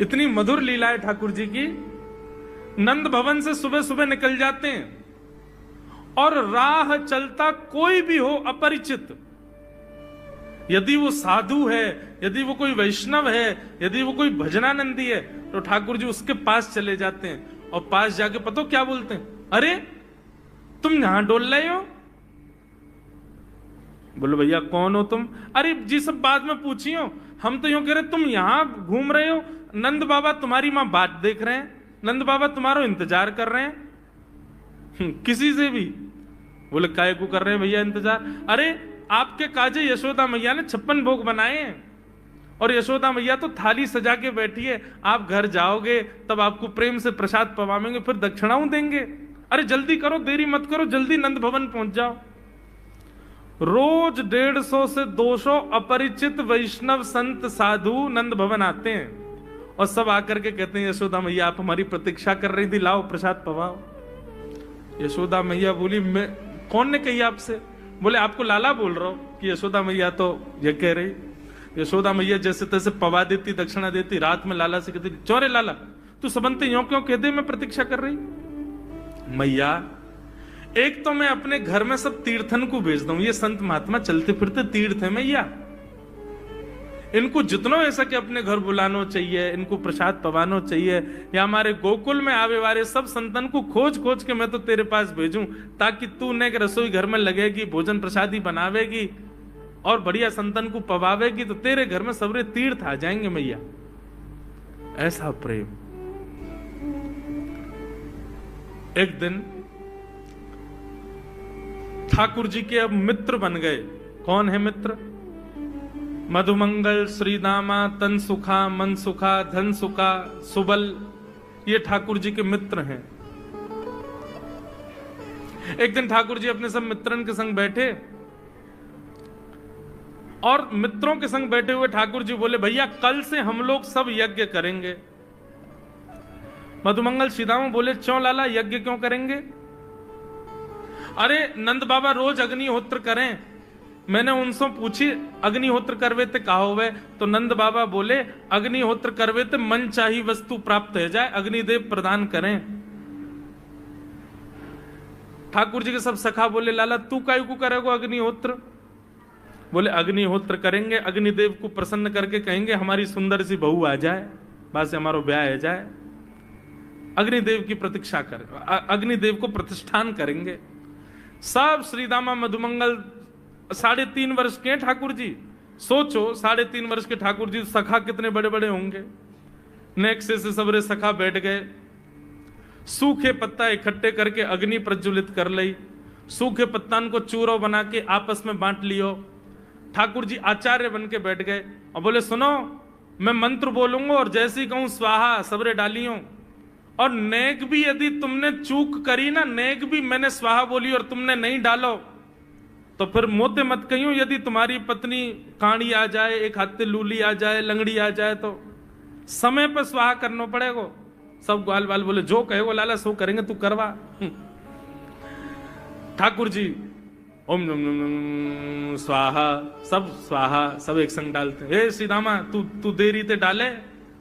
इतनी मधुर लीला है ठाकुर जी की। नंद भवन से सुबह सुबह निकल जाते हैं और राह चलता कोई भी हो अपरिचित, यदि वो साधु है, यदि वो कोई वैष्णव है, यदि वो कोई भजनानंदी है, तो ठाकुर जी उसके पास चले जाते हैं और पास जाके पता क्या बोलते हैं, अरे तुम यहां डोल रहे हो? बोलो भैया कौन हो तुम? अरे जी सब बाद में पूछियो, हम तो यूं कह रहे तुम यहां घूम रहे हो, नंद बाबा तुम्हारी मां बात देख रहे हैं, नंद बाबा तुम्हारा इंतजार कर रहे हैं। किसी से भी? बोले काय को कर रहे हैं भैया इंतजार? अरे आपके काजे यशोदा मैया ने 56 भोग बनाए हैं और यशोदा मैया तो थाली सजा के बैठी है, आप घर जाओगे तब आपको प्रेम से प्रसाद पवाएंगे, फिर दक्षिणाओं देंगे। अरे जल्दी करो, देरी मत करो, जल्दी नंद भवन पहुंच जाओ। रोज 150 से 200 अपरिचित वैष्णव संत साधु नंद भवन आते हैं और सब आकर के कहते हैं यशोदा मैया आप हमारी प्रतीक्षा कर रही थी, लाओ प्रसाद पवाओ। यशोदा मैया बोली मैं, कौन ने कही आपसे? बोले आपको लाला बोल रहा हूं कि यशोदा मैया तो ये कह रही। यशोदा मैया जैसे तैसे पवा देती, दक्षिणा देती, रात में लाला से कहती चौरे लाला तू सबंते यूं क्यों कह दे मैं प्रतीक्षा कर रही? मैया एक तो मैं अपने घर में सब तीर्थन को भेज दूं, ये संत महात्मा चलते फिरते तीर्थ है मैया, इनको जितना ऐसा कि अपने घर बुलाना चाहिए, इनको प्रसाद पवानो चाहिए, या हमारे गोकुल में आवे वाले सब संतन को खोज खोज के मैं तो तेरे पास भेजूं ताकि तू ने रसोई घर में लगेगी, भोजन प्रसादी बनावेगी और बढ़िया संतन को पवावेगी तो तेरे घर में सबरे तीर्थ आ जाएंगे मैया। ऐसा प्रेम। एक दिन ठाकुर जी के अब मित्र बन गए। कौन है मित्र? मधुमंगल, श्रीदामा, तन सुखा, मन सुखा, धन सुखा, सुबल, ये ठाकुर जी के मित्र हैं। एक दिन ठाकुर जी अपने सब मित्रन के संग बैठे और मित्रों के संग बैठे हुए ठाकुर जी बोले भैया कल से हम लोग सब यज्ञ करेंगे। मधुमंगल, श्रीदामा बोले क्यों लाला यज्ञ क्यों करेंगे? अरे नंद बाबा रोज अग्निहोत्र करें, मैंने उनसे पूछी अग्निहोत्र करवे ते कहा हुए, तो नंद बाबा बोले अग्निहोत्र करवे ते मन चाही वस्तु प्राप्त हो जाए, अग्निदेव प्रदान करें। ठाकुर जी के सब सखा बोले लाला तू काय को करेगो अग्निहोत्र? बोले अग्निहोत्र करेंगे, अग्निदेव को प्रसन्न करके कहेंगे हमारी सुंदर सी बहू आ जाए, बस हमारा ब्याह हो जाए। अग्निदेव की प्रतीक्षा कर, अग्निदेव को प्रतिष्ठान करेंगे। सब श्रीदामा मधुमंगल 3.5 वर्ष के ठाकुर जी, सोचो 3.5 वर्ष के ठाकुर जी, सखा कितने बड़े बड़े होंगे। नेक्स्ट से सबरे सखा बैठ गए, सूखे पत्ता इकट्ठे करके अग्नि प्रज्वलित कर ली, सूखे पत्तान को चूरो बना के आपस में बांट लियो। ठाकुर जी आचार्य बन के बैठ गए और बोले सुनो मैं मंत्र बोलूंगा और जैसे ही कहूं स्वाहा सबरे डालियो, और नेक भी यदि तुमने चूक करी ना, नेक भी मैंने स्वाहा बोली और तुमने नहीं डालो तो फिर मोते मत कहियो, यदि तुम्हारी पत्नी काणी आ जाए, एक हाथे लूली आ जाए, लंगड़ी आ जाए तो समय पर स्वाहा करना पड़ेगा। सब ग्वाल बाल बोले जो कहेगो लाला सो करेंगे, तू करवा। ठाकुर जी ओम नम नम नम स्वाहा, सब स्वाहा सब एक संग डालते। हे सीधामा तू देरी ते डाले,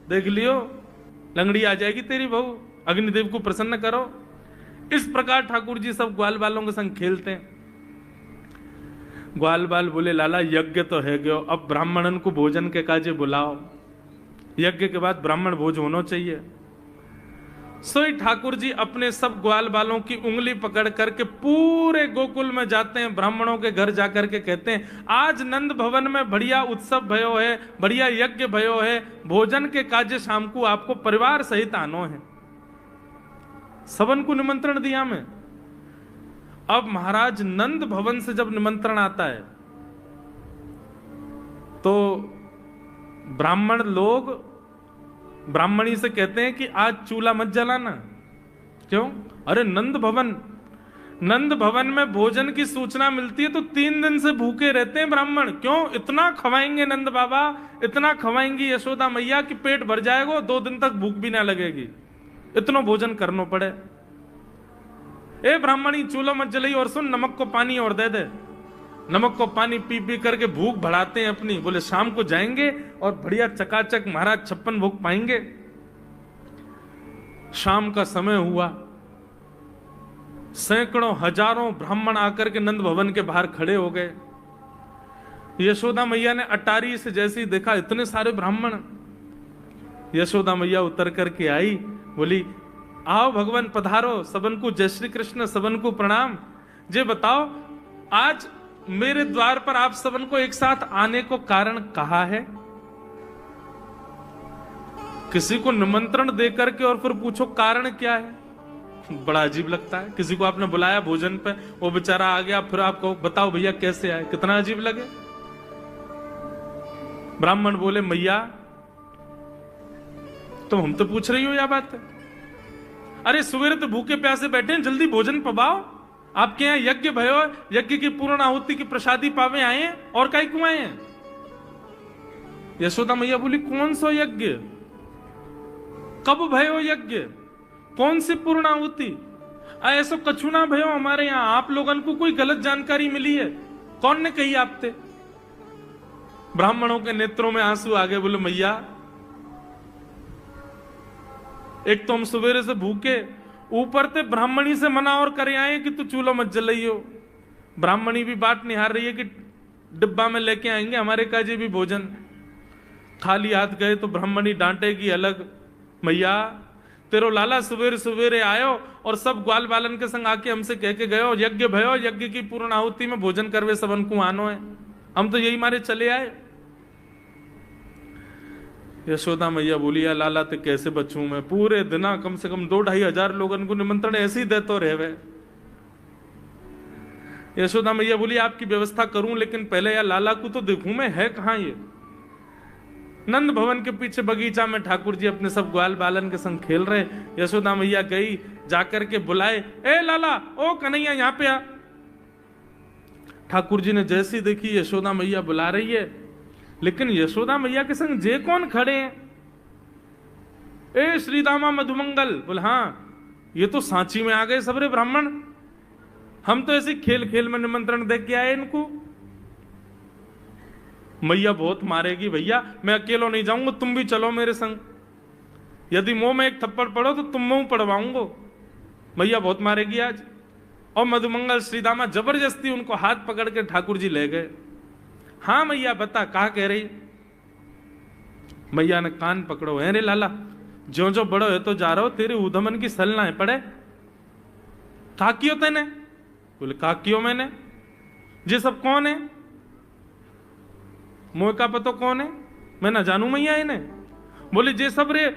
देख लियो लंगड़ी आ जाएगी तेरी बहू, अग्निदेव को प्रसन्न करो। इस प्रकार ठाकुर जी सब ग्वाल बालों के संग खेलते हैं। ग्वाल बाल बोले लाला यज्ञ तो है गयो, अब ब्राह्मणन को भोजन के काजे बुलाओ, यज्ञ के बाद ब्राह्मण भोज होना चाहिए। सोई ठाकुर जी अपने सब ग्वाल बालों की उंगली पकड़ करके पूरे गोकुल में जाते हैं, ब्राह्मणों के घर जाकर के कहते हैं आज नंद भवन में बढ़िया उत्सव भयो है, बढ़िया यज्ञ भयो है, भोजन के काजे शाम को आपको परिवार सहित आनो है। सबन को निमंत्रण दिया मैं। अब महाराज नंद भवन से जब निमंत्रण आता है तो ब्राह्मण लोग ब्राह्मणी से कहते हैं कि आज चूल्हा मत जलाना। क्यों? अरे नंद भवन में भोजन की सूचना मिलती है तो 3 दिन से भूखे रहते हैं ब्राह्मण। क्यों? इतना खवाएंगे नंद बाबा, इतना खवाएंगी यशोदा मैया कि पेट भर जाएगा, 2 दिन तक भूख भी ना लगेगी, इतना भोजन करना पड़े। ए ब्राह्मणी चूल्हा मत जलाई, और सुन नमक को पानी और दे दे। नमक को पानी पी पी करके भूख बढ़ाते हैं अपनी। बोले शाम को जाएंगे और बढ़िया चकाचक महाराज 56 भोग पाएंगे। शाम का समय हुआ, सैकड़ों हजारों ब्राह्मण आकर के नंद भवन के बाहर खड़े हो गए। यशोदा मैया ने अटारी से जैसे ही देखा इतने सारे ब्राह्मण, यशोदा मैया उतर करके आई, बोली आओ भगवान पधारो, सबन को जय श्री कृष्ण, सबन को प्रणाम। जे बताओ आज मेरे द्वार पर आप सबन को एक साथ आने को कारण कहा है? किसी को निमंत्रण दे करके और फिर पूछो कारण क्या है, बड़ा अजीब लगता है। किसी को आपने बुलाया भोजन पे, वो बेचारा आ गया, फिर आपको बताओ भैया कैसे आए, कितना अजीब लगे। ब्राह्मण बोले मैया तुम हम तो पूछ रही हो या बात है? अरे सवेरे तो भूखे प्यासे बैठे हैं, जल्दी भोजन पवाओ। आपके यहाँ यज्ञ भयो, यज्ञ की पूर्ण आहुति की प्रसादी पावे आए हैं, और काई क्यों आए हैं? यशोदा मैया बोली कौन सो यज्ञ, कब भयो यज्ञ, कौन सी पूर्ण आहुति? ऐसो कछु ना भयो हमारे यहाँ, आप लोगन को कोई गलत जानकारी मिली है, कौन ने कही आपते? ब्राह्मणों के नेत्रों में आंसू आ गए, बोले मैया एक तो हम सवेरे से भूखे, ऊपर ते ब्राह्मणी से मना और करे आए कि तू चूल्हा मत जलाइयो। ब्राह्मणी भी बात निहार रही है कि डिब्बा में लेके आएंगे हमारे काजी भी भोजन। खाली हाथ गए तो ब्राह्मणी डांटेगी अलग, मैया तेरो लाला सवेरे सवेरे आयो और सब ग्वाल बालन के संग आके हमसे कह के गयो यज्ञ भयो, यज्ञ की पूर्ण आहुति में भोजन करवे सबन को आनो है, हम तो यही मारे चले आए। यशोदा मैया बोली या लाला ते कैसे बचूं मैं, पूरे दिना कम से कम 2-2.5 हजार लोगन को निमंत्रण ऐसे ही देते रहे। यशोदा मैया बोली आपकी व्यवस्था करूं, लेकिन पहले या लाला को तो देखूं मैं, है कहां ये? नंद भवन के पीछे बगीचा में ठाकुर जी अपने सब ग्वाल बालन के संग खेल रहे। यशोदा मैया गई, जाकर के बुलाए, ए लाला, ओ कन्हैया यहाँ पे आ। ठाकुर जी ने जैसी देखी यशोदा मैया बुला रही है, लेकिन यशोदा मैया के संग जे कौन खड़े हैं? ए श्रीदामा मधुमंगल। बोले हाँ ये तो सांची में आ गए सबरे ब्राह्मण, हम तो ऐसे खेल खेल में निमंत्रण दे के आए इनको। मैया बहुत मारेगी भैया, मैं अकेला नहीं जाऊंगा, तुम भी चलो मेरे संग, यदि मुंह में एक थप्पड़ पड़ो तो तुम मुंह पड़वाऊंगा, मैया बहुत मारेगी आज। और मधुमंगल श्रीदामा जबरदस्ती उनको हाथ पकड़ के ठाकुर जी ले गए। हाँ मैया बता कहा कह रही? मैया ने कान पकड़ो, है रे लाला, जो जो बड़ो है तो जा रहा हो, तेरे उधमन की सल ना है पड़े। काकियो तेने? बोले काकियो मैंने। ये सब कौन है? मोह का पतो कौन है? मैं ना जानू मैया इन्हें। बोले जे सब रे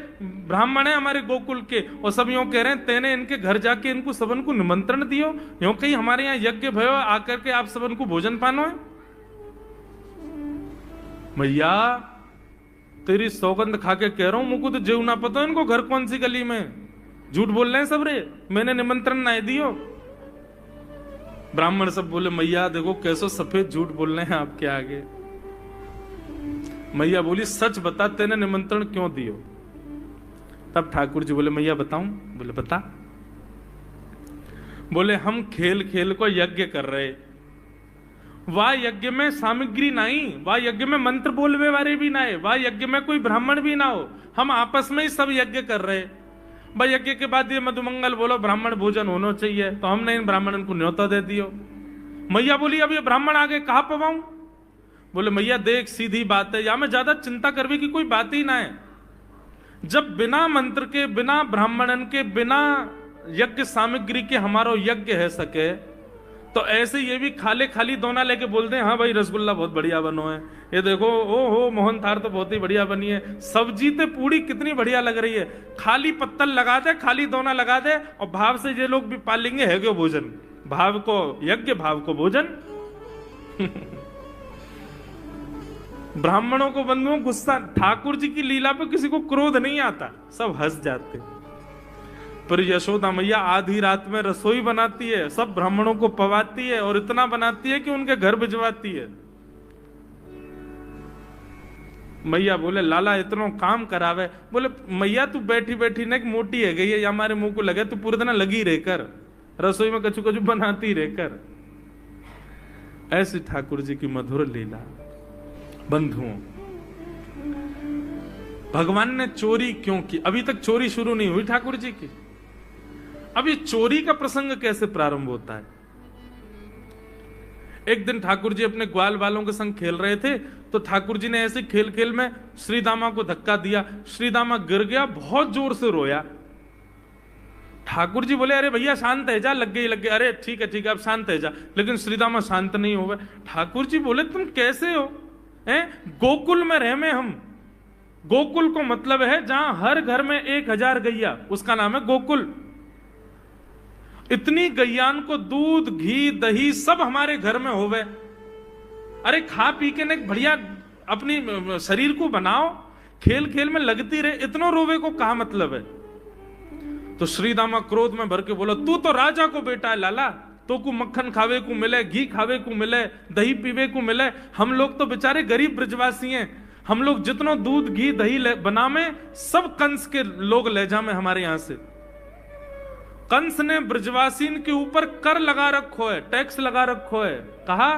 ब्राह्मण है हमारे गोकुल के, और सब यूं कह रहे हैं तेने इनके घर जाके इनको सबन को निमंत्रण दियो, यूं कहीं हमारे यहाँ यज्ञ भयो आकर के आप सबन को भोजन पानो है। मैया तेरी सौगंध खा के कह रहा हूं, मुझको तो जीव ना पता इनको घर कौन सी गली में, झूठ बोल रहे हैं सब रे, मैंने निमंत्रण ना दियो। ब्राह्मण सब बोले मैया देखो कैसो सफेद झूठ बोल रहे हैं आपके आगे। मैया बोली सच बता तेने निमंत्रण क्यों दियो? तब ठाकुर जी बोले मैया बताऊं? बोले बता। बोले हम खेल खेल को यज्ञ कर रहे, वाह यज्ञ में सामग्री नहीं, वाह यज्ञ में मंत्र बोलवे वाले भी ना है, वाह यज्ञ में कोई ब्राह्मण भी ना हो, हम आपस में ही सब यज्ञ कर रहे। भाई यज्ञ के बाद ये मधुमंगल बोलो ब्राह्मण भोजन होना चाहिए, तो हमने इन ब्राह्मणों को न्योता दे दियो। मैया बोली अब ये ब्राह्मण आगे कहां पवाऊं? बोले मैया देख सीधी बात है, या में ज्यादा चिंता करने की कोई बात ही ना है। जब बिना मंत्र के, बिना ब्राह्मणन के, बिना यज्ञ सामग्री के हमारा यज्ञ है सके, तो ऐसे ये भी खाली खाली दोना लेके बोलते हैं हाँ भाई रसगुल्ला बहुत बढ़िया बनो है, ये देखो ओ हो मोहन थार तो बहुत ही बढ़िया बनी है, सब्जी ते पूड़ी कितनी बढ़िया लग रही है, खाली पत्तल लगा दे, खाली दोना लगा दे, और भाव से ये लोग भी पाल लेंगे है क्यों भोजन, भाव को यज्ञ भाव को भोजन। ब्राह्मणों को बंधुओं गुस्सा, ठाकुर जी की लीला पे किसी को क्रोध नहीं आता, सब हंस जाते। पर यशोदा मैया आधी रात में रसोई बनाती है, सब ब्राह्मणों को पवाती है, और इतना बनाती है कि उनके घर भिजवाती है। मैया बोले लाला इतना काम करावे। बोले मैया तू बैठी बैठी न मोटी है गई है, या हमारे मुंह को लगे, तू पूरे दिन लगी रहकर रसोई में कछु कछु बनाती रहकर। ऐसी ठाकुर जी की मधुर लीला। बंधुओं भगवान ने चोरी क्यों की? अभी तक चोरी शुरू नहीं हुई ठाकुर जी की। अब ये चोरी का प्रसंग कैसे प्रारंभ होता है? एक दिन ठाकुर जी अपने ग्वाल वालों के संग खेल रहे थे, तो ठाकुर जी ने ऐसे खेल खेल में श्रीदामा को धक्का दिया। श्रीदामा गिर गया, बहुत जोर से रोया। ठाकुर जी बोले, अरे भैया शांत है जा, लग गई। अरे ठीक है अब शांत है जा। लेकिन श्रीदामा शांत नहीं हो गए। ठाकुर जी बोले, तुम कैसे हो? गोकुल में रह में हम। गोकुल को मतलब है जहां हर घर में 1000 गैया, उसका नाम है गोकुल। इतनी गैयान को दूध घी दही सब हमारे घर में होवे। अरे खा पी के ने बढ़िया अपनी शरीर को बनाओ, खेल खेल में लगती रहे, इतना रोवे को कहा मतलब है? तो श्रीदामा क्रोध में भर के बोला, तू तो राजा को बेटा है लाला, तो को मक्खन खावे को मिले, घी खावे को मिले, दही पीवे को मिले। हम लोग तो बेचारे गरीब ब्रजवासी हैं। हम लोग जितना दूध घी दही बना में सब कंस के लोग ले जा में हमारे यहां से। कंस ने ब्रजवासीन के ऊपर कर लगा रखो है, टैक्स लगा रखो है। कहा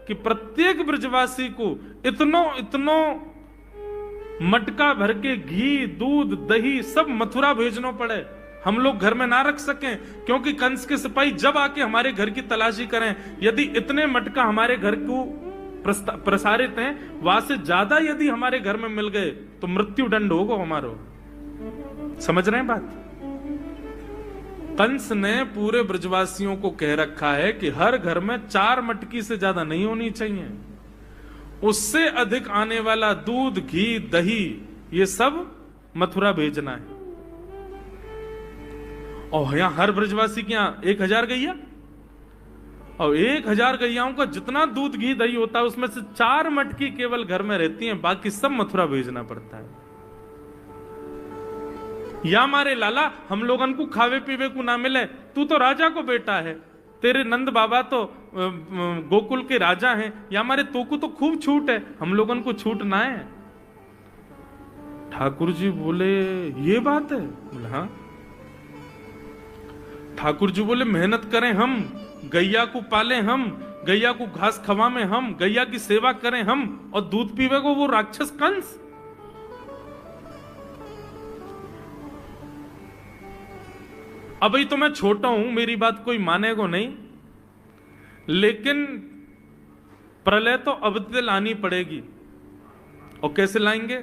कि प्रत्येक ब्रजवासी को इतनो मटका भर के घी दूध दही सब मथुरा भेजना पड़े, हम लोग घर में ना रख सकें। क्योंकि कंस के सिपाही जब आके हमारे घर की तलाशी करें, यदि इतने मटका हमारे घर को प्रसारित हैं, वहां से ज्यादा यदि हमारे घर में मिल गए तो मृत्यु दंड होगा हमारा। समझ रहे हैं बात? कंस ने पूरे ब्रजवासियों को कह रखा है कि हर घर में 4 मटकी से ज्यादा नहीं होनी चाहिए। उससे अधिक आने वाला दूध घी दही ये सब मथुरा भेजना है। और यहां हर ब्रजवासी के यहां 1000 गैया, और 1000 गैयाओं का जितना दूध घी दही होता है उसमें से 4 मटकी केवल घर में रहती हैं, बाकी सब मथुरा भेजना पड़ता है। या मारे लाला हम लोगन को खावे पीवे को ना मिले, तू तो राजा को बेटा है, तेरे नंद बाबा तो गोकुल के राजा हैं, या मारे तो को तो खूब छूट है, हम लोगन को छूट ना है। ठाकुर जी बोले, ये बात है? बोले हाँ। ठाकुर जी बोले, मेहनत करें हम, गैया को पाले हम, गैया को घास खवा में हम, गैया की सेवा करें हम, और दूध पीवे को वो राक्षस कंस। अभी तो मैं छोटा हूं, मेरी बात कोई मानेगा नहीं, लेकिन प्रलय तो अब लानी पड़ेगी। और कैसे लाएंगे?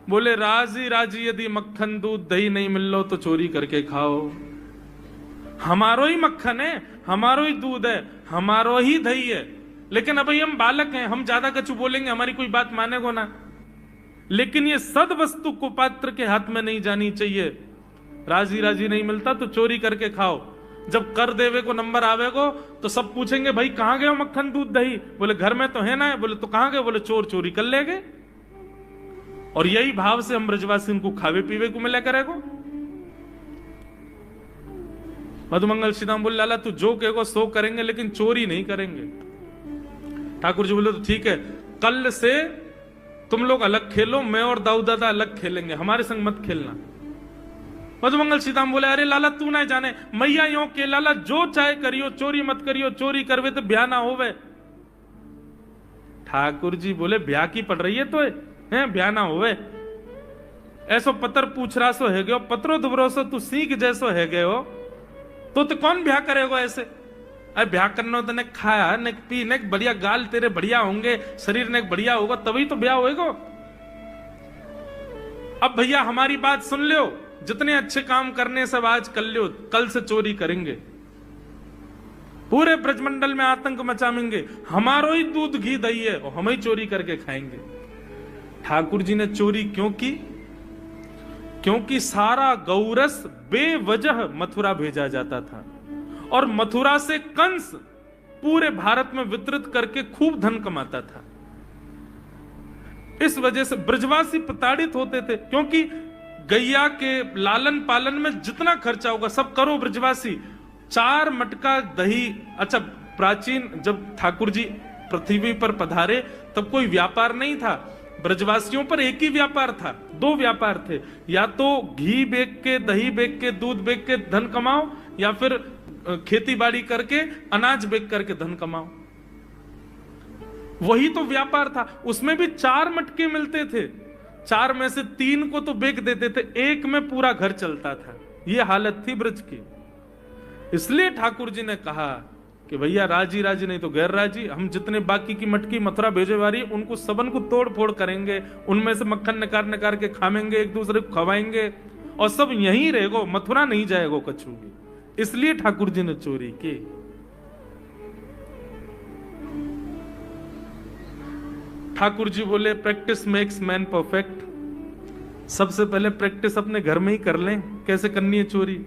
बोले, राजी राजी यदि मक्खन दूध दही नहीं मिल लो तो चोरी करके खाओ। हमारो ही मक्खन है, हमारो ही दूध है, हमारो ही दही है, लेकिन अभी हम बालक हैं, हम ज्यादा कछु बोलेंगे हमारी कोई बात मानेगो ना। लेकिन ये सद वस्तु कुपात्र के हाथ में नहीं जानी चाहिए। राजी राजी नहीं मिलता तो चोरी करके खाओ। जब कर देवे को नंबर आवेगो तो सब पूछेंगे, भाई कहां गए मक्खन दूध दही? बोले घर में तो है ना। बोले तो कहां गए? बोले चोर चोरी कर ले गए। और यही भाव से हम ब्रजवासी को खावे पीवे को मिला करेगो। मधुमंगल श्रीदाम बोले, लाला तू जो कहेगो सो करेंगे, लेकिन चोरी नहीं करेंगे। ठाकुर जी बोले, तो ठीक है, कल से तुम लोग अलग खेलो, मैं और दाऊ दादा अलग खेलेंगे, हमारे संग मत खेलना। मधुमंगल सीताम बोले, अरे लाला तू ना जाने, मैया यो के लाला जो चाहे करियो, चोरी मत करियो, चोरी करवे तो ब्याह ना होवे। ठाकुर जी बोले, ब्याह की पड़ रही है तो है ब्याह ना होवे। ऐसो पत्र पूछ रहा सो है गयो, पत्रो दुबरो सो तू सीख जैसो है गयो, तो कौन ब्याह करेगा ऐसे? अरे ब्याह करना तो ने खाया ने पी ने बढ़िया गाल तेरे बढ़िया होंगे, शरीर ने बढ़िया होगा तभी तो ब्याह होएगा। अब भैया हमारी बात सुन लो, जितने अच्छे काम करने सब आज कर लो, कल से चोरी करेंगे, पूरे ब्रजमंडल में आतंक मचाएंगे, हमारो ही दूध घी दही है और हम ही चोरी करके खाएंगे। ठाकुर जी ने चोरी क्यों की? क्योंकि सारा गौरस बेवजह मथुरा भेजा जाता था और मथुरा से कंस पूरे भारत में वितरित करके खूब धन कमाता था। इस वजह से ब्रजवासी प्रताड़ित होते थे, क्योंकि गैया के लालन पालन में जितना खर्चा होगा सब करो ब्रजवासी। 4 मटका दही। अच्छा, प्राचीन जब ठाकुर जी पृथ्वी पर पधारे तब कोई व्यापार नहीं था, ब्रजवासियों पर एक ही व्यापार था, 2 व्यापार थे, या तो घी बेच के दही बेच के दूध बेच के धन कमाओ, या फिर खेती बाड़ी करके अनाज बेच करके धन कमाओ। वही तो व्यापार था। उसमें भी 4 मटके मिलते थे। 4 में से 3 को तो बेच देते थे, 1 में पूरा घर चलता था। ये हालत थी ब्रज की। इसलिए ठाकुर जी ने कहा कि भैया राजी राजी नहीं तो गैर राजी, हम जितने बाकी की मटकी मथुरा भेजे वाली उनको सबन को तोड़ फोड़ करेंगे, उनमें से मक्खन निकाल निकाल के खाएंगे, एक दूसरे को खवाएंगे और सब यहीं रहेगो, मथुरा नहीं जाएगो कछु भी। इसलिए ठाकुर जी ने चोरी की। ठाकुर जी बोले प्रैक्टिस मेक्स मैन परफेक्ट। सबसे पहले प्रैक्टिस अपने घर में ही कर लें कैसे करनी है चोरी।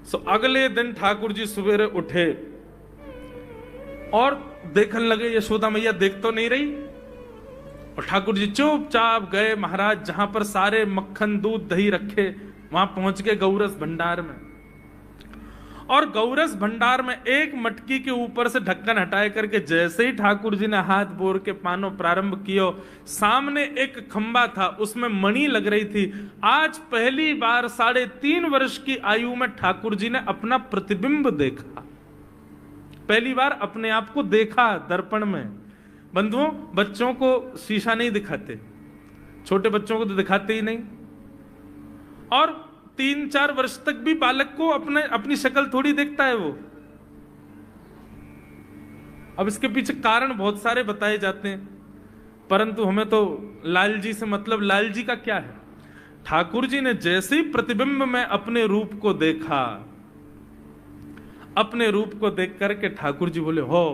सो अगले दिन ठाकुर जी सवेरे उठे और देखने लगे यशोदा मैया देख तो नहीं रही, और ठाकुर जी चुपचाप गए महाराज जहां पर सारे मक्खन दूध दही रखे, वहां पहुंच गए गौरस भंडार में। और गौरस भंडार में एक मटकी के ऊपर से ढक्कन हटाए करके जैसे ही ठाकुर जी ने हाथ बोर के पानो प्रारंभ किया, सामने एक खंबा था, उसमें मणि लग रही थी। आज पहली बार 3.5 वर्ष की आयु में ठाकुर जी ने अपना प्रतिबिंब देखा, पहली बार अपने आप को देखा दर्पण में। बंधुओं, बच्चों को शीशा नहीं दिखाते, छोटे बच्चों को तो दिखाते ही नहीं, और 3-4 वर्ष तक भी बालक को अपनी शक्ल थोड़ी देखता है वो। अब इसके पीछे कारण बहुत सारे बताए जाते हैं, परंतु हमें तो लाल जी से मतलब, लाल जी का क्या है। ठाकुर जी ने जैसे ही प्रतिबिंब में अपने रूप को देखा, अपने रूप को देख करके ठाकुर जी बोले, हो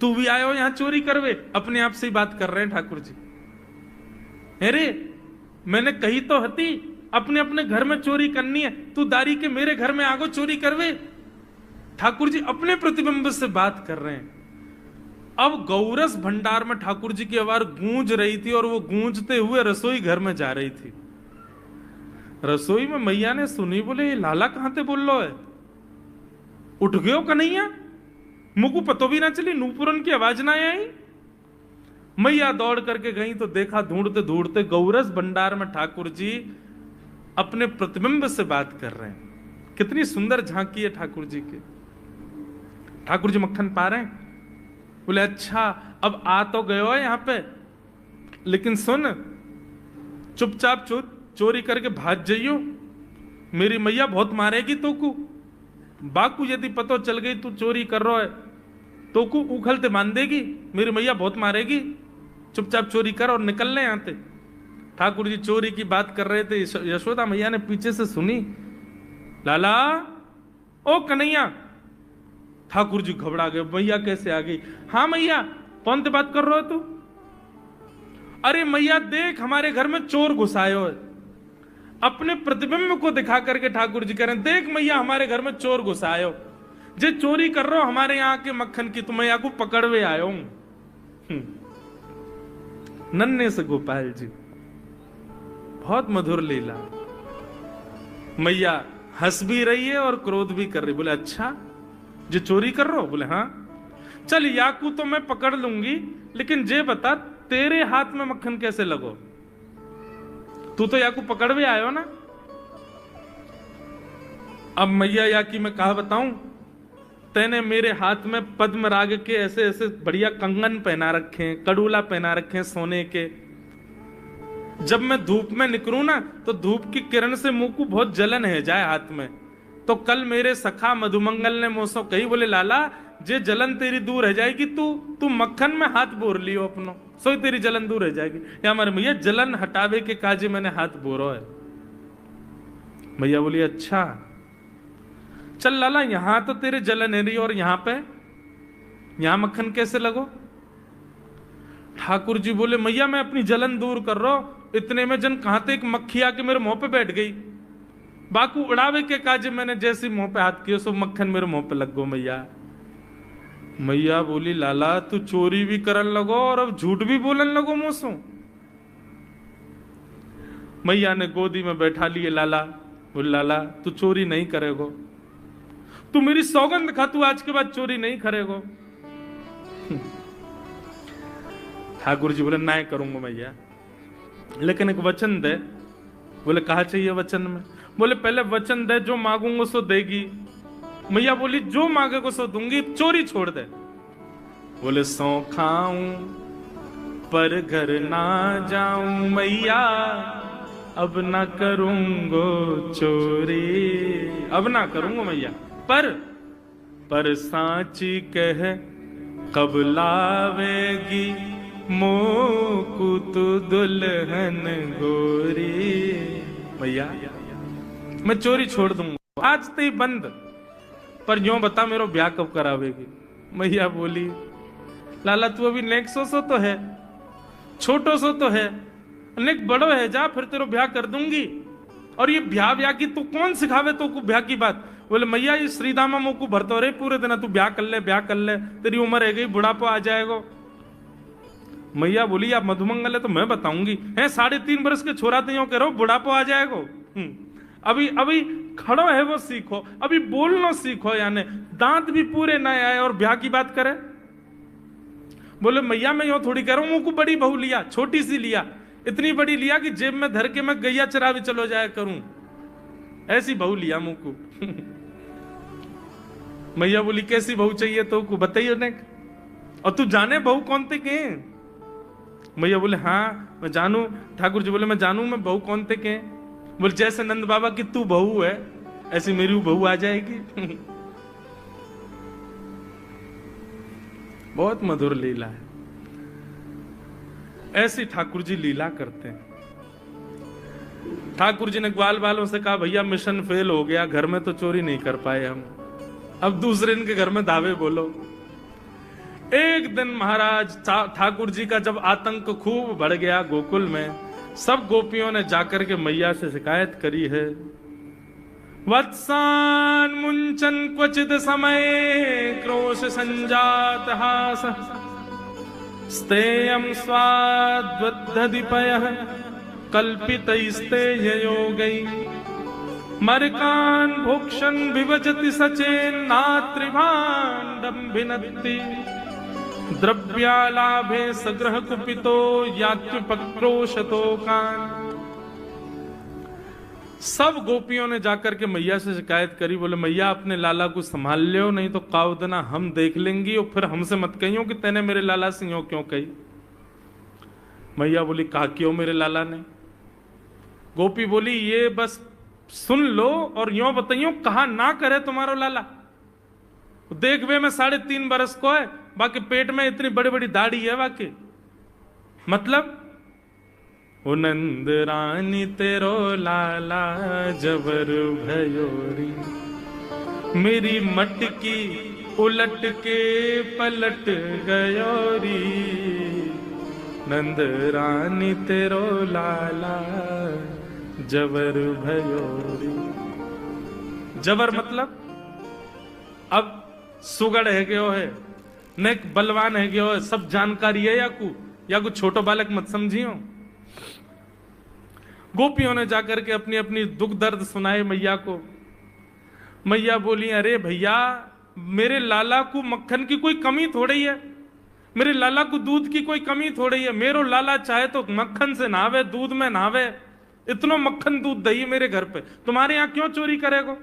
तू भी आयो यहां चोरी करवे। अपने आप से ही बात कर रहे हैं ठाकुर जी। अरे मैंने कही तो हती अपने अपने घर में चोरी करनी है, तू दारी के मेरे घर में आगो चोरी करवे। ठाकुर जी अपने प्रतिबिंब से बात कर रहे हैं। अब गौरस भंडार में ठाकुर जी की आवाज गूंज रही थी, और वो गूंजते हुए रसोई घर में जा रही थी। रसोई में मैया ने सुनी, बोले ये लाला कहां थे बोल लो है, उठ गयो कन्हैया, मुझको पतो भी ना चली, नूपुरन की आवाज ना आई। मैया दौड़ करके गई तो देखा ढूंढते ढूंढते गौरस भंडार में ठाकुर जी अपने प्रतिबिंब से बात कर रहे हैं। कितनी सुंदर झांकी है ठाकुर जी की। ठाकुर जी मक्खन पा रहे हैं। बोले अच्छा अब आ तो गए हो यहां पे, लेकिन सुन चुपचाप चोरी करके भाग जाइयो, मेरी मैया बहुत मारेगी तो को। बाकू यदि पतो चल गई तू चोरी कर रहा है तो को उखलते मान देगी, मेरी मैया बहुत मारेगी, चुपचाप चोरी कर और निकलने आते। ठाकुर जी चोरी की बात कर रहे थे, यशोदा मैया ने पीछे से सुनी, लाला ओ कन्हैया। ठाकुर जी घबरा गए, मैया कैसे आ गई। हाँ मैया, कौन से बात कर रहे हो तू। अरे मैया देख हमारे घर में चोर घुसाए हो। अपने प्रतिबिंब को दिखा करके ठाकुर जी कह रहे हैं, देख मैया हमारे घर में चोर घुसाए हो, जे चोरी कर रहे हो हमारे यहाँ के मक्खन की, तो मैया को पकड़वे आयो हूं। नन्हे से गोपाल जी, बहुत मधुर लीला। मैया हंस भी रही है और क्रोध भी कर रही। बोले अच्छा जो चोरी कर रहे हो। बोले हाँ। चल याकू तो मैं पकड़ लूंगी, लेकिन जे बता तेरे हाथ में मक्खन कैसे लगो, तू तो याकू पकड़वे आयो ना। अब मैया याकी मैं कहा बताऊं, तेने मेरे हाथ में पद्म राग के ऐसे ऐसे बढ़िया कंगन पहना रखे हैं, कड़ूला पहना रखे हैं सोने के। जब मैं धूप में निकलूं ना तो धूप की किरण से मुंह को बहुत जलन है जाए हाथ में। तो कल मेरे सखा मधुमंगल ने मुझसे कही, बोले लाला जे जलन तेरी दूर रह जाएगी, तू मक्खन में हाथ बोर लियो अपनो, सो तेरी जलन दूर रह जाएगी। या हमारे मैया जलन हटावे के काजे मैंने हाथ बोरो है। मैया बोली अच्छा चल लाला, यहां तो तेरे जलन है रही और यहां मक्खन कैसे लगो। ठाकुर जी बोले मैया मैं अपनी जलन दूर कर रहा हूं। इतने में जन कहां थे एक मक्खी आके मेरे मुंह पे बैठ गई। बाकू उड़ावे के काजे मैंने जैसे मुंह पे हाथ किया सो मक्खन मेरे मुंह पे लग गो। मैया बोली लाला तू चोरी भी करन लगो और अब झूठ भी बोलन लगो मुझसे। मैया ने गोदी में बैठा लिए लाला। बोले लाला तू चोरी नहीं करेगो, तू मेरी सौगंध खा, तू आज के बाद चोरी नहीं करेगो। ठाकुर जी बोले ना करूंगा मैया, लेकिन एक वचन दे। बोले कहा चाहिए वचन में। बोले पहले वचन दे, जो मांगूंगा सो देगी। मैया बोली जो मांगेगा सो दूंगी, चोरी छोड़ दे। बोले सौ खाऊं पर घर ना जाऊं मैया, अब ना करूंगो चोरी, अब ना करूंगो मैया। पर सांची कह कब लावेगी मोकू तू दुल्हन गोरी। मैया मैं चोरी छोड़ दूंगा, आज ते बंद, पर यूं बता मेरो ब्याह कब करावेगी। मैया बोली लाला तू अभी नेक सो तो है, छोटो सो तो है, नेक बड़ो है, जा फिर तेरो ब्याह कर दूंगी। और ये ब्याह की तू कौन सिखावे तो को ब्याह की बात। बोले मैया ये श्रीदामा मोकू भरतो रे पूरे दिन, तू ब्याह कर ले, तेरी उम्र है गई, बुढ़ापा आ जाएगा। मैया बोली आप मधुमंगल है तो मैं बताऊंगी, है 3.5 वर्ष के छोरा तो कह रहा बुढ़ापा आ जाएगा। अभी खड़ो है वो सीखो, अभी बोलना सीखो, यानी दांत भी पूरे ना आए और ब्याह की बात करे। बोले मैया मैं यो थोड़ी कह रहा हूं, मुझको बड़ी बहू लिया, छोटी सी लिया, इतनी बड़ी लिया कि जेब में धर के मैं गैया चरा भी चलो जाया करूं, ऐसी बहू लिया मुझको। मैया बोली कैसी बहू चाहिए तो को बताइए ने, और तू जाने बहू कौन थे के। मैया बोले हाँ मैं जानू। ठाकुर जी बोले मैं जानू, मैं बहू कौन थे के। बोले जैसे नंद बाबा की तू बहू है ऐसी मेरी बहू आ जाएगी। बहुत मधुर लीला है, ऐसी ठाकुर जी लीला करते हैं। ठाकुर जी ने ग्वाल बालों से कहा भैया मिशन फेल हो गया, घर में तो चोरी नहीं कर पाए हम, अब दूसरे इनके घर में दावे बोलो। एक दिन महाराज ठाकुर जी का जब आतंक खूब बढ़ गया गोकुल में, सब गोपियों ने जाकर के मैया से शिकायत करी है। वत्सान मुंचन क्वचित समय क्रोश संजात हास, स्तेयं स्वाद्वद्धिपयः कल्पितैस्तेययोगै, मरकान् भोक्षन् विभजति सचेन्नात्रिभाण्डं भिनत्ति, द्रव्यालाभे सग्रह कुपितो यात्रिपक्रोशतो कान्। सब गोपियों ने जाकर के मैया से शिकायत करी। बोले मैया अपने लाला को संभाल लियो, नहीं तो कावदना हम देख लेंगी और फिर हमसे मत कहियो कि तेने मेरे लाला से यूं क्यों कही। मैया बोली कहा क्यों मेरे लाला ने। गोपी बोली ये बस सुन लो और यूं बताइयो कहा ना करे तुम्हारो लाला। देख वे मैं 3.5 बरस को है, बाकी पेट में इतनी बड़ी बड़ी दाढ़ी है बाकी। मतलब ओ नंद रानी तेरो लाला जबर भयोरी, मेरी मटकी उलट के पलट गयोरी। नंद रानी तेरो लाला जबर भयोरी। जबर मतलब अब सुगड़ है गयो है, नेक बलवान है गयो है, सब जानकारी है या कुछ छोटो बालक मत समझियो। गोपियों ने जाकर के अपनी अपनी दुख दर्द सुनाए मैया को। मैया बोली अरे भैया मेरे लाला को मक्खन की कोई कमी थोड़ी है, मेरे लाला को दूध की कोई कमी थोड़ी है। मेरो लाला चाहे तो मक्खन से नहावे, दूध में नहावे, इतना मक्खन दूध दही मेरे घर पे, तुम्हारे यहां क्यों चोरी करेगो।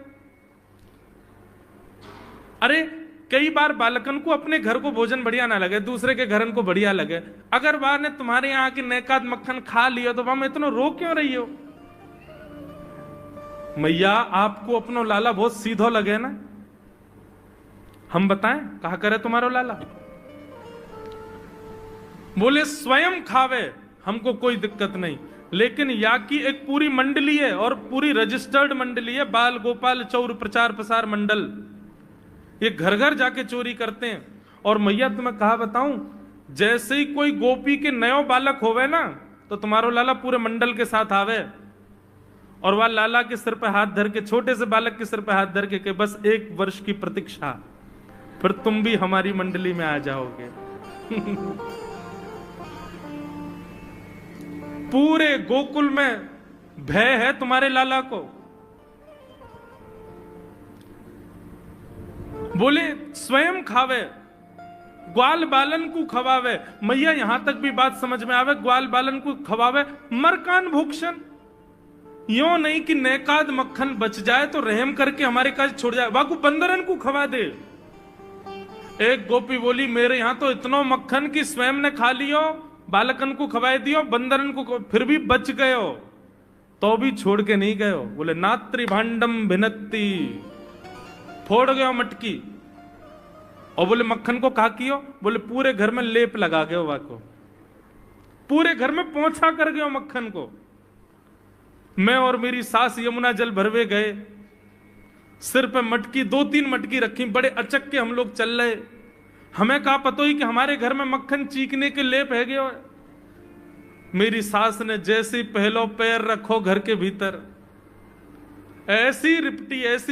अरे कई बार बालकन को अपने घर को भोजन बढ़िया ना लगे, दूसरे के घरन को बढ़िया लगे, अगर बार ने तुम्हारे यहाँ की नेकाद मक्खन खा लियो तो वहां इतना रो क्यों रही हो। मैया आपको अपनो लाला बहुत सीधो लगे ना, हम बताएं कहा करे तुम्हारो लाला। बोले स्वयं खावे हमको कोई दिक्कत नहीं, लेकिन या की एक पूरी मंडली है और पूरी रजिस्टर्ड मंडली है, बाल गोपाल चौर प्रचार प्रसार मंडल, ये घर घर जाके चोरी करते हैं। और मैया तुम्हें कहा बताऊं, जैसे ही कोई गोपी के नयो बालक होवे ना तो तुम्हारो लाला पूरे मंडल के साथ आवे और वह लाला के सिर पे हाथ धर के, छोटे से बालक के सिर पे हाथ धर के बस 1 वर्ष की प्रतीक्षा, फिर तुम भी हमारी मंडली में आ जाओगे। पूरे गोकुल में भय है तुम्हारे लाला को। बोले स्वयं खावे, ग्वाल बालन को खवावे। मैया यहां तक भी बात समझ में आवे, ग्वाल बालन को खवावे, मरकान भूक्षण, यो नहीं कि नेकाद मक्खन बच जाए तो रहम करके हमारे काज छोड़ जाए, वाकू बंदरन को खवा दे। एक गोपी बोली मेरे यहां तो इतना मक्खन कि स्वयं ने खा लियो, बालकन को खवाए दियो, बंदरन को, फिर भी बच गयो, तो भी छोड़ के नहीं गयो। बोले नात्री भांडम भिनत्ती, फोड़ गयो मटकी। और बोले मक्खन को कहा कियो? बोले पूरे घर में लेप लगा गयो, वाको पूरे घर में पोंछा कर गयो मक्खन को। मैं और मेरी सास यमुना जल भरवे गए, सिर पे मटकी, 2-3 मटकी रखी, बड़े अचक के हम लोग चल रहे। हमें कहा पतो ही कि हमारे घर में मक्खन चीकने के लेप है गयो। मेरी सास ने जैसे पहलो पैर रखो घर के भीतर, ऐसी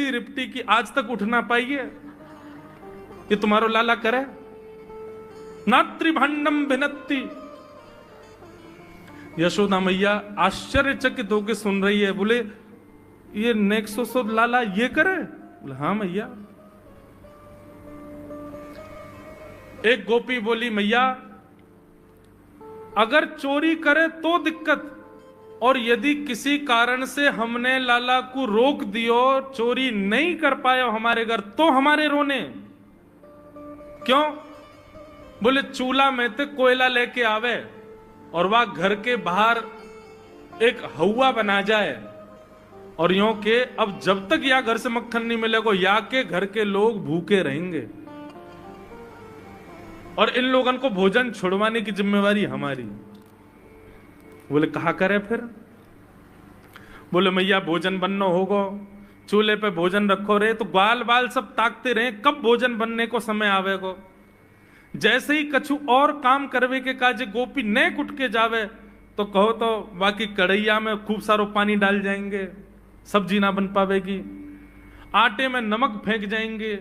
रिपटी कि आज तक उठ ना पाई है। ये तुम्हारो लाला करे? नात्री भांडम भिनत्ती। यशोदा मैया आश्चर्यचकित होकर सुन रही है। बोले ये नेक्सो लाला ये करे? बोले हाँ मैया। एक गोपी बोली मैया अगर चोरी करे तो दिक्कत, और यदि किसी कारण से हमने लाला को रोक दियो, चोरी नहीं कर पाए हमारे घर, तो हमारे रोने क्यों? बोले चूल्हा में ते कोयला लेके आवे और वह घर के बाहर एक हवा बना जाए, और यों के अब जब तक या घर से मक्खन नहीं मिलेगा या के घर के लोग भूखे रहेंगे, और इन लोगों को भोजन छुड़वाने की जिम्मेवारी हमारी। बोले कहा करे फिर? बोले मैया भोजन बनना होगा, चूल्हे पे भोजन रखो रहे, तो ग्वाल बाल सब ताकते रहे कब भोजन बनने को समय आवेगो। जैसे ही कछु और काम करवे के काजे गोपी ने कुट के जावे, तो कहो तो बाकी कढ़ैया में खूब सारो पानी डाल जाएंगे, सब्जी ना बन पावेगी, आटे में नमक फेंक जाएंगे।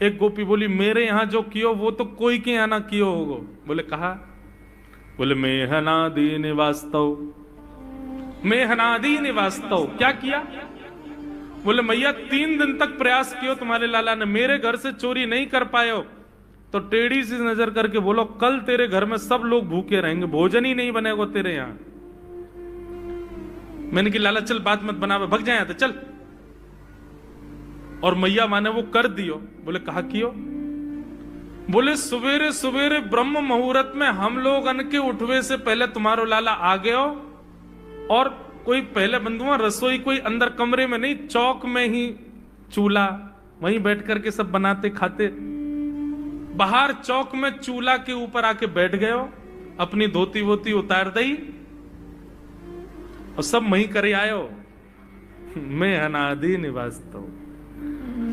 एक गोपी बोली मेरे यहां जो कियो वो तो कोई के यहां ना कियो होगो। बोले कहा? बोले मेहनादी निवास्तव, मेहनादी निवास्तव। क्या किया? बोले मैया 3 दिन तक प्रयास कियो तुम्हारे लाला ने, मेरे घर से चोरी नहीं कर पाए हो, तो टेढ़ी सी नजर करके बोलो कल तेरे घर में सब लोग भूखे रहेंगे, भोजन ही नहीं बनेगा तेरे यहां। मैंने कि लाला चल बात मत बनावे, भग जाए तो चल। और मैया माने वो कर दियो। बोले कहा कियो? बोले सवेरे सवेरे ब्रह्म मुहूर्त में हम लोग अन के उठवे से पहले तुम्हारो लाला आ गयो, और कोई पहले बंधुआ रसोई कोई अंदर कमरे में नहीं, चौक में ही चूल्हा, वहीं बैठ करके सब बनाते खाते। बाहर चौक में चूल्हा के ऊपर आके बैठ गयो, अपनी धोती वोती उतार दई और सब वहीं करे आयो। मैं अनादि निवास्तव।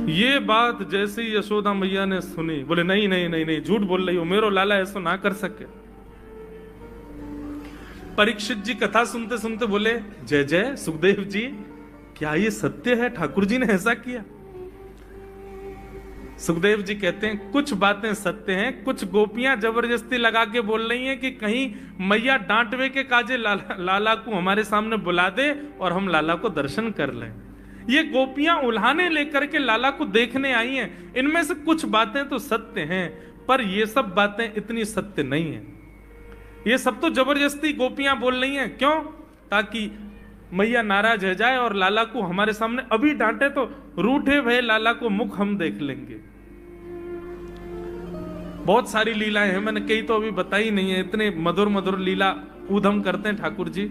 ये बात जैसे ही यशोदा मैया ने सुनी, बोले नहीं नहीं नहीं नहीं, झूठ बोल रही हो, मेरो लाला ऐसा ना कर सके। परीक्षित जी कथा सुनते सुनते बोले जय जय सुखदेव जी, क्या ये सत्य है? ठाकुर जी ने ऐसा किया? सुखदेव जी कहते हैं कुछ बातें सत्य हैं, कुछ गोपियां जबरदस्ती लगा के बोल रही हैं कि कहीं मैया डांटवे के काजे लाला को हमारे सामने बुला दे और हम लाला को दर्शन कर लें। ये गोपियां उल्हाने लेकर के लाला को देखने आई हैं। इनमें से कुछ बातें तो सत्य हैं, पर ये सब बातें इतनी सत्य नहीं है। ये सब तो जबरदस्ती गोपियां बोल रही हैं, क्यों? ताकि मैया नाराज हो जाए और लाला को हमारे सामने अभी डांटे तो रूठे भय लाला को मुख हम देख लेंगे। बहुत सारी लीलाएं हैं, मैंने कई तो अभी बताई नहीं है। इतने मधुर मधुर लीला ऊधम करते हैं ठाकुर जी।